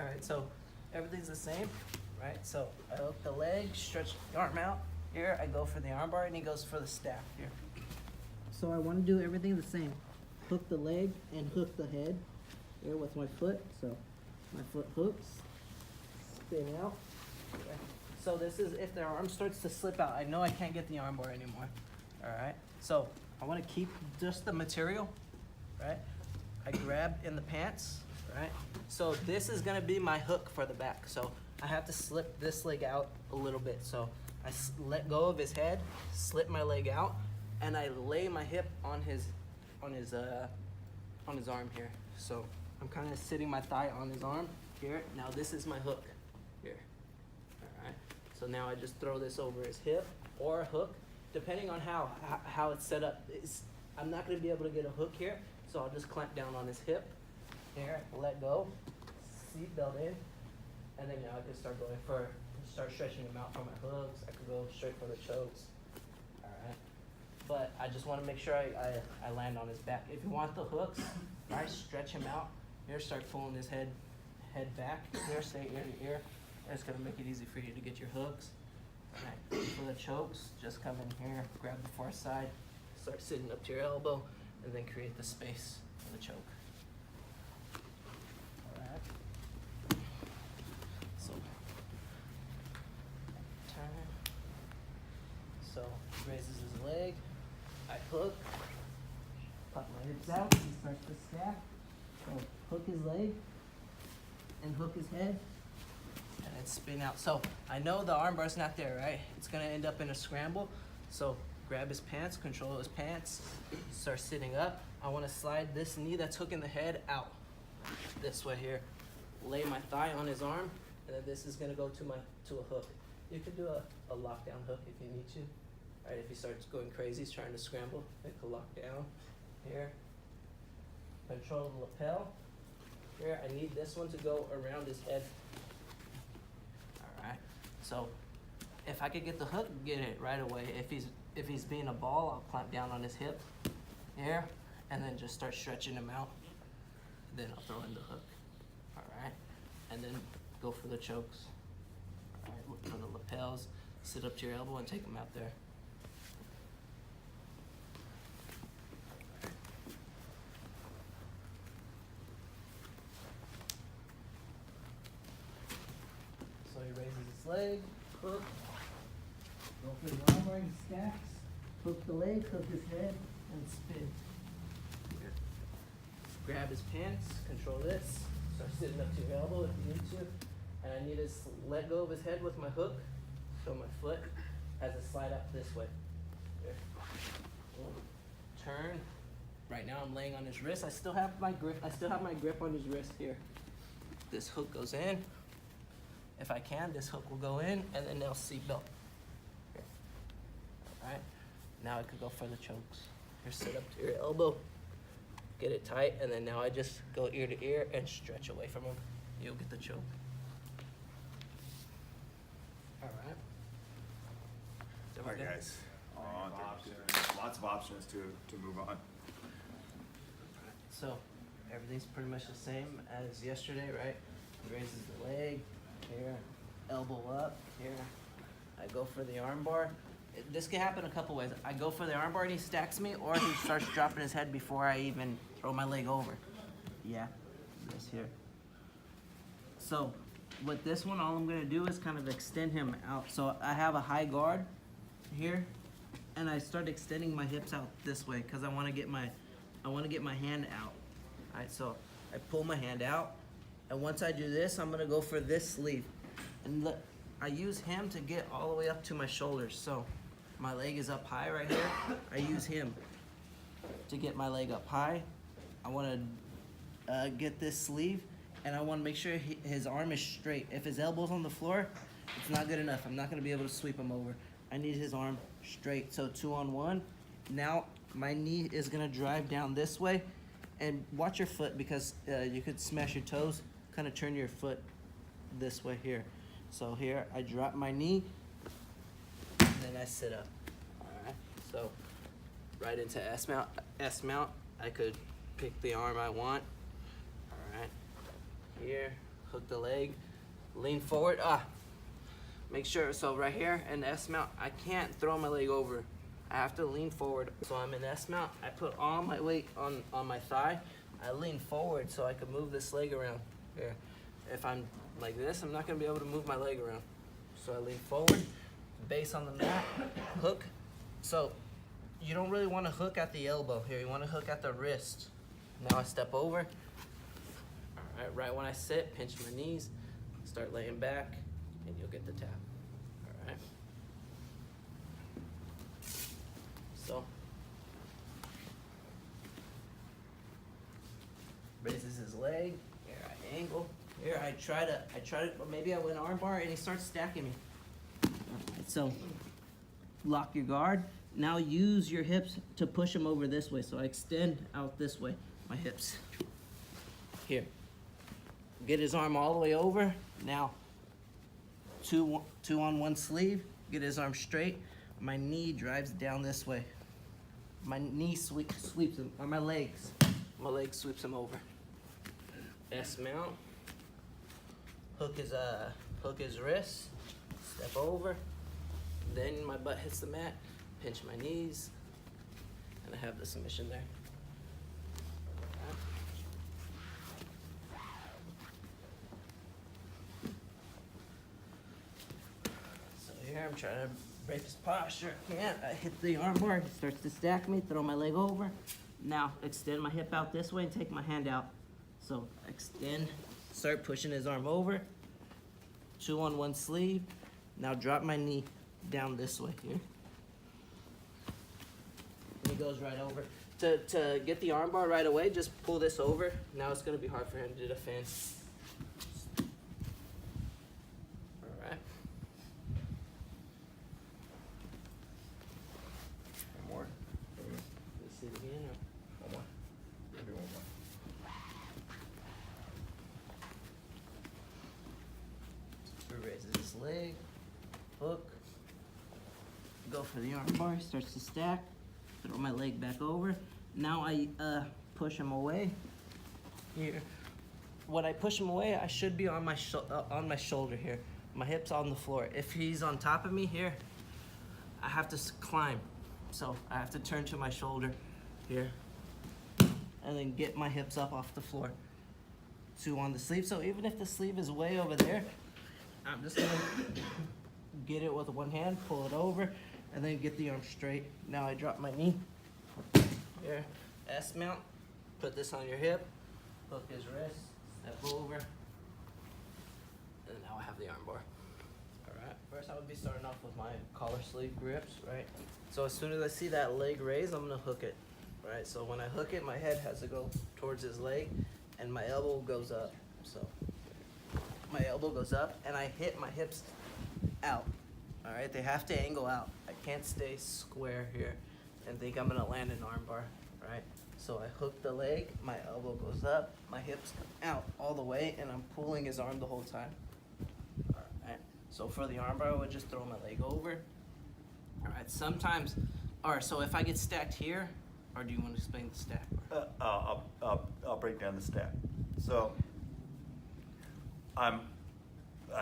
All right, so everything's the same, right? So I hook the leg, stretch the arm out. Here I go for the arm bar, and he goes for the staff here. So I want to do everything the same. Hook the leg and hook the head here with my foot. So my foot hooks, spin out. Okay. So this is if their arm starts to slip out. I know I can't get the arm bar anymore. All right. So I want to keep just the material, right? I grab in the pants, right? So this is gonna be my hook for the back. So I have to slip this leg out a little bit. So I let go of his head, slip my leg out, and I lay my hip on his arm here. So I'm kind of sitting my thigh on his arm here. Now this is my hook here. All right. So now I just throw this over his hip or hook, depending on how it's set up. I'm not going to be able to get a hook here, so I'll just clamp down on his hip here, let go, seat belt in, and then now I can start stretching him out for my hooks. I could go straight for the chokes. All right. But I just want to make sure I land on his back. If you want the hooks, right, stretch him out. Here, start pulling his head back. Here, stay ear to ear. That's gonna make it easy for you to get your hooks. All right. For the chokes, just come in here, grab the far side, start sitting up to your elbow, and then create the space for the choke. All right. So turn. So he raises his leg. I hook. Pop my hips out. He starts to stack. So hook his leg and hook his head, and then spin out. So I know the arm bar's not there, right? It's gonna end up in a scramble. So grab his pants, control his pants, start sitting up. I wanna slide this knee that's hooking the head out this way here. Lay my thigh on his arm, and then this is gonna go to a hook. You could do a lockdown hook if you need to. Right, if he starts going crazy, he's trying to scramble, it could lock down here. Control the lapel. Here, I need this one to go around his head. All right. So, if I could get the hook, get it right away. If he's being a ball, I'll clamp down on his hip here, and then just start stretching him out. Then I'll throw in the hook. All right. And then go for the chokes. All right. Look for the lapels. Sit up to your elbow and take them out there. So he raises his leg, hook, go for the arm bar, he stacks, hook the leg, hook his head, and spin. Here. Grab his pants, control this, start sitting up to your elbow if you need to, and I need to let go of his head with my hook, so my foot has to slide out this way. Here. Turn. Right now I'm laying on his wrist. I still have my grip on his wrist here. This hook goes in. If I can, this hook will go in, and then they'll seat belt. Here. All right. Now I could go for the chokes. Here, sit up to your elbow, get it tight, and then now I just go ear to ear and stretch away from him. You'll get the choke. All right. All right, guys. Lots of options to move on. So everything's pretty much the same as yesterday, right? He raises the leg. Here, elbow up, here. I go for the arm bar. This can happen a couple ways. I go for the arm bar and he stacks me, or he starts dropping his head before I even throw my leg over. Yeah, this here. So with this one, all I'm gonna do is kind of extend him out. So I have a high guard here, and I start extending my hips out this way because I want to get my hand out. All right, so I pull my hand out. And once I do this, I'm gonna go for this sleeve. And look, I use him to get all the way up to my shoulders. So my leg is up high right here. I use him to get my leg up high. I wanna get this sleeve, and I wanna make sure his arm is straight. If his elbow's on the floor, it's not good enough. I'm not gonna be able to sweep him over. I need his arm straight. So 2-on-1. Now my knee is gonna drive down this way. And watch your foot, because you could smash your toes. Kind of turn your foot this way here. So here, I drop my knee, and then I sit up. All right, so right into S mount. S mount, I could pick the arm I want. All right, here, hook the leg, lean forward. Make sure, so right here in S mount, I can't throw my leg over. I have to lean forward. So I'm in S mount, I put all my weight on my thigh. I lean forward so I can move this leg around here. If I'm like this, I'm not gonna be able to move my leg around. So I lean forward, base on the mat, hook. So you don't really wanna hook at the elbow here. You wanna hook at the wrist. Now I step over. All right when I sit, pinch my knees, start laying back, and you'll get the tap. All right. So raises his leg. Here I angle. Here I try to. Maybe I went arm bar and he starts stacking me. So lock your guard. Now use your hips to push him over this way. So I extend out this way, my hips. Here. Get his arm all the way over. Now, two on one sleeve. Get his arm straight. My knee drives down this way. My knee sweeps him, or my legs. My leg sweeps him over. S mount. Hook his wrist. Step over. Then my butt hits the mat. Pinch my knees. And I have the submission there. So here I'm trying to break his posture. Can't. I hit the arm bar. He starts to stack me. Throw my leg over. Now extend my hip out this way and take my hand out. So extend. Start pushing his arm over. 2 on 1 sleeve. Now drop my knee down this way here. He goes right over. To get the arm bar right away, just pull this over. Now it's gonna be hard for him to defend. All right. One more. Let's see it again. One more. We'll do one more. He raises his leg, hook, go for the arm bar, starts to stack, throw my leg back over. Now I push him away. Here, when I push him away, I should be on my shoulder here. My hips on the floor. If he's on top of me here, I have to climb. So I have to turn to my shoulder here, and then get my hips up off the floor. 2 on the sleeve. So even if the sleeve is way over there, I'm just gonna get it with one hand, pull it over, and then get the arm straight. Now I drop my knee. Here, S mount, put this on your hip, hook his wrist, step over, and now I have the arm bar. All right, first I would be starting off with my collar sleeve grips, right? So as soon as I see that leg raise, I'm gonna hook it, right? So when I hook it, my head has to go towards his leg, and my elbow goes up. So my elbow goes up, and I hit my hips out. All right, they have to angle out. I can't stay square here and think I'm gonna land an arm bar, right? So I hook the leg, my elbow goes up, my hips come out all the way, and I'm pulling his arm the whole time. All right, so for the arm bar, I would just throw my leg over. All right, sometimes, all right, so if I get stacked here, or do you want to explain the stack? I'll break down the stack. So I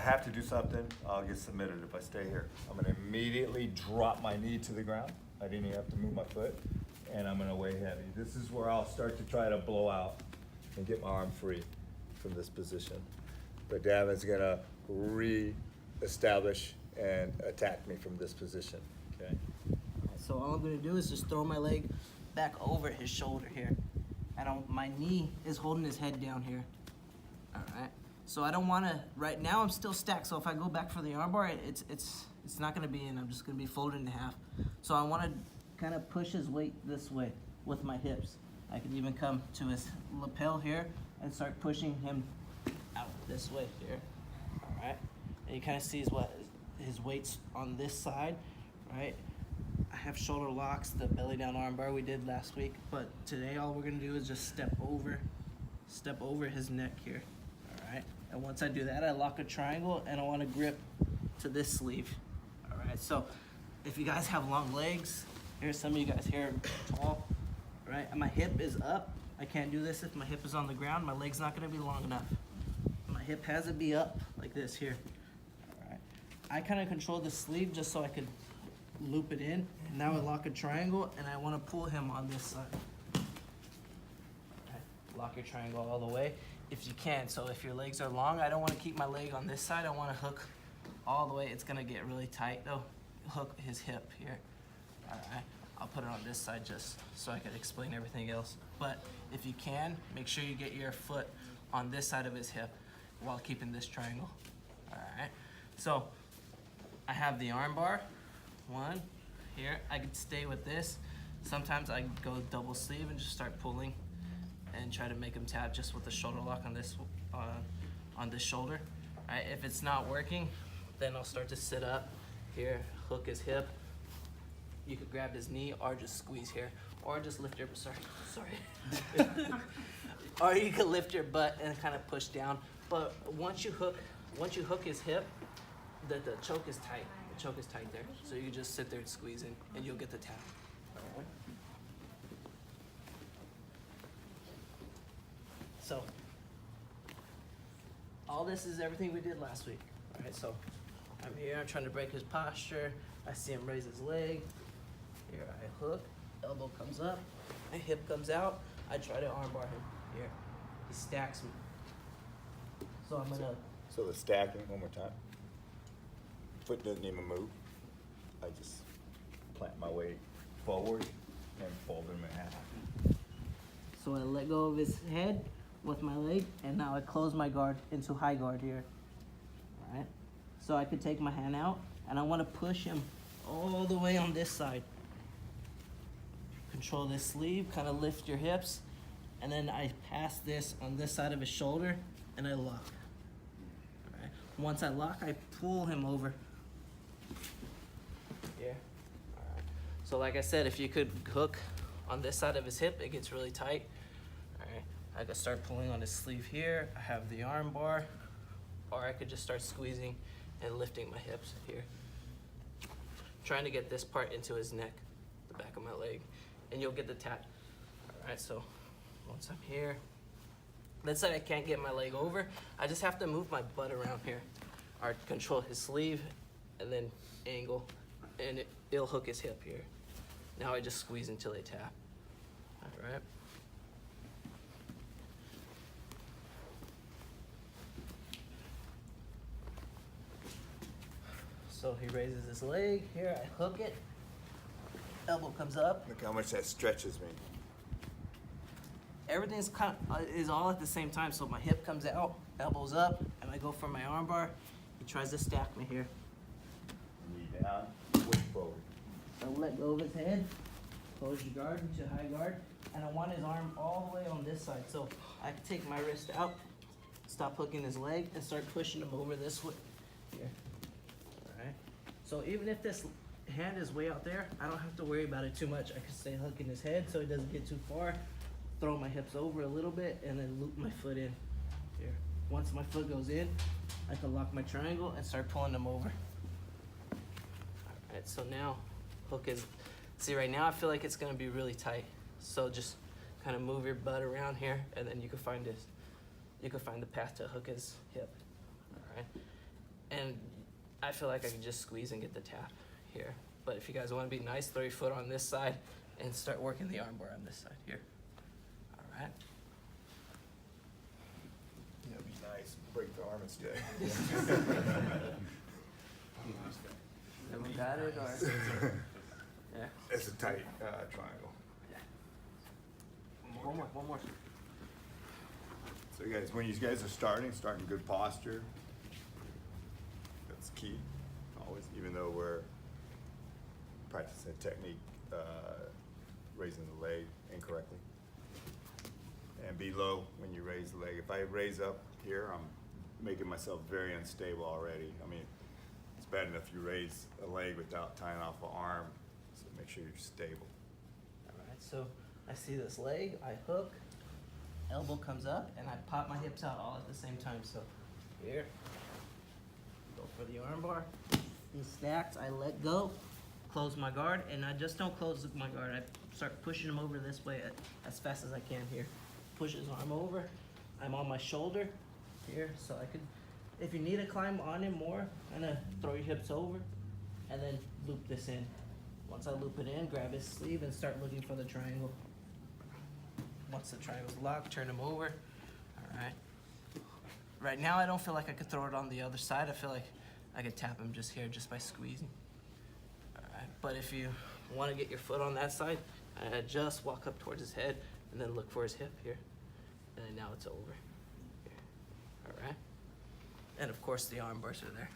have to do something. I'll get submitted if I stay here. I'm gonna immediately drop my knee to the ground. I didn't even have to move my foot, and I'm gonna weigh heavy. This is where I'll start to try to blow out and get my arm free from this position. But Davin's gonna re-establish and attack me from this position, okay? So all I'm gonna do is just throw my leg back over his shoulder here. My knee is holding his head down here. All right. So I don't wanna, right now I'm still stacked. So if I go back for the armbar, it's not gonna be in, I'm just gonna be folded in half. So I wanna kind of push his weight this way with my hips. I can even come to his lapel here and start pushing him out this way here. All right. And you kind of see his weight's on this side, right? I have shoulder locks, the belly down arm bar we did last week, but today all we're gonna do is just step over his neck here, all right? And once I do that, I lock a triangle and I wanna grip to this sleeve, all right? So if you guys have long legs, here's some of you guys here tall, right? And my hip is up. I can't do this if my hip is on the ground. My leg's not gonna be long enough. My hip has to be up like this here. All right. I kind of control the sleeve just so I could loop it in. Now I lock a triangle and I want to pull him on this side. Okay. Lock your triangle all the way if you can. So if your legs are long, I don't want to keep my leg on this side. I want to hook all the way. It's going to get really tight though. Hook his hip here. All right. I'll put it on this side just so I can explain everything else. But if you can, make sure you get your foot on this side of his hip while keeping this triangle. All right. So I have the arm bar. One here. I could stay with this. Sometimes I go double sleeve and just start pulling and try to make him tap just with the shoulder lock on this shoulder. All right. If it's not working, then I'll start to sit up here, hook his hip. You could grab his knee or just squeeze here, or just lift your, sorry. Or you could lift your butt and kind of push down. But once you hook his hip, the choke is tight. The choke is tight there. So you just sit there and squeeze in and you'll get the tap. All right. So all this is everything we did last week. All right, so I'm here, I'm trying to break his posture. I see him raise his leg. Here I hook, elbow comes up, my hip comes out. I try to armbar him. Here, he stacks me. So I'm gonna. So the stacking, one more time. Foot doesn't even move. I just plant my weight forward and fold him in half. So I let go of his head with my leg, and now I close my guard into high guard here. All right. So I could take my hand out, and I want to push him all the way on this side. Control this sleeve, kind of lift your hips, and then I pass this on this side of his shoulder, and I lock. All right. Once I lock, I pull him over. Yeah. All right. So like I said, if you could hook on this side of his hip, it gets really tight. All right. I could start pulling on his sleeve here. I have the arm bar, or I could just start squeezing and lifting my hips here. Trying to get this part into his neck, the back of my leg, and you'll get the tap. All right, so once I'm here, let's say I can't get my leg over, I just have to move my butt around here, or control his sleeve, and then angle, and it'll hook his hip here. Now I just squeeze until they tap. All right. So he raises his leg, here I hook it, elbow comes up. Look how much that stretches me. Everything's is all at the same time, so my hip comes out, elbows up, and I go for my arm bar. He tries to stack me here. Knee down, push forward. I let go of his head, close your guard into high guard, and I want his arm all the way on this side. So I take my wrist out, stop hooking his leg, and start pushing him over this way. Here. Alright. So even if this hand is way out there, I don't have to worry about it too much. I can stay hooking his head so he doesn't get too far, throw my hips over a little bit, and then loop my foot in. Here. Once my foot goes in, I can lock my triangle and start pulling them over. Alright, so now hook is, see right now I feel like it's gonna be really tight. So just kind of move your butt around here, and then you can find this. You can find the path to hook his hip. Alright. And I feel like I can just squeeze and get the tap here. But if you guys want to be nice, throw your foot on this side and start working the arm bar on this side here. All right. That'd be nice. Break the arm instead. Everyone got it, or? Yeah. It's a tight triangle. Yeah. One more. So guys, when you guys are starting good posture. That's key. Always, even though we're practicing a technique, raising the leg incorrectly. And be low when you raise the leg. If I raise up here, I'm making myself very unstable already. I mean, it's bad enough you raise a leg without tying off an arm, so make sure you're stable. All right, so I see this leg, I hook, elbow comes up, and I pop my hips out all at the same time. So here, go for the arm bar. He's stacked, I let go, close my guard, and I just don't close my guard. I start pushing him over this way as fast as I can here. Push his arm over, I'm on my shoulder, here, so I could, if you need to climb on it more, kind of throw your hips over, and then loop this in. Once I loop it in, grab his sleeve and start looking for the triangle. Once the triangle's locked, turn him over. All right. Right now, I don't feel like I could throw it on the other side. I feel like I could tap him just here, just by squeezing. All right. But if you want to get your foot on that side, just walk up towards his head and then look for his hip here. And then now it's over. Here. All right. And of course, the arm bars are there.